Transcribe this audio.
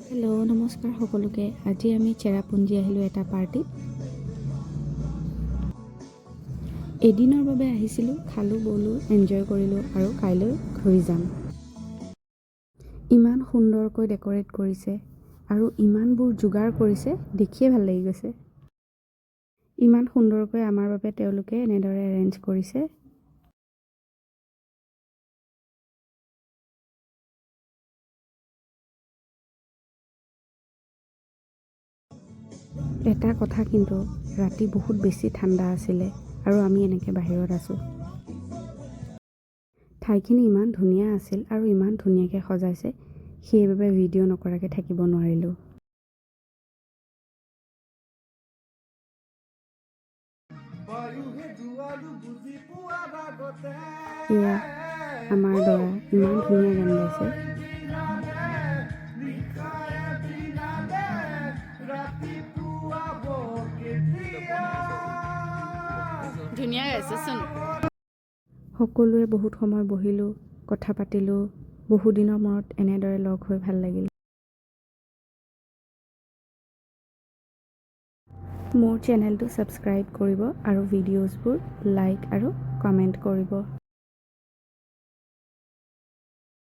Hello' নমস্কাৰ সকলোকে। আজি আমি চেৰাপুঞ্জী আহিলোঁ এটা পাৰ্টিত। এদিনৰ বাবে আহিছিলোঁ, খালোঁ বলোঁ এনজয় কৰিলোঁ আৰু কাইলৈ ঘূৰি যাম। ইমান সুন্দৰকৈ ডেক'ৰেট কৰিছে আৰু ইমানবোৰ যোগাৰ কৰিছে, দেখিয়ে ভাল লাগি গৈছে। ইমান সুন্দৰকৈ আমাৰ বাবে তেওঁলোকে এনেদৰে এৰেঞ্জ কৰিছে। এটা কথা কিন্তু ৰাতি বহুত বেছি ঠাণ্ডা আছিলে আৰু আমি এনেকৈ বাহিৰত আছোঁ। ঠাইখিনি ইমান ধুনীয়া আছিল আৰু ইমান ধুনীয়াকৈ সজাইছে, সেইবাবে ভিডিঅ' নকৰাকৈ থাকিব নোৱাৰিলোঁ। এয়া আমাৰ দৰা ইমান ধুনীয়া গান গাইছে। ধুনীয়া গাইছেচোন। সকলোৱে বহুত সময় বহিলোঁ, কথা পাতিলোঁ। বহুদিনৰ মূৰত এনেদৰে লগ হৈ ভাল লাগিল। মোৰ চেনেলটো ছাবস্ক্ৰাইব কৰিব আৰু ভিডিঅ'ছবোৰ লাইক আৰু কমেণ্ট কৰিব।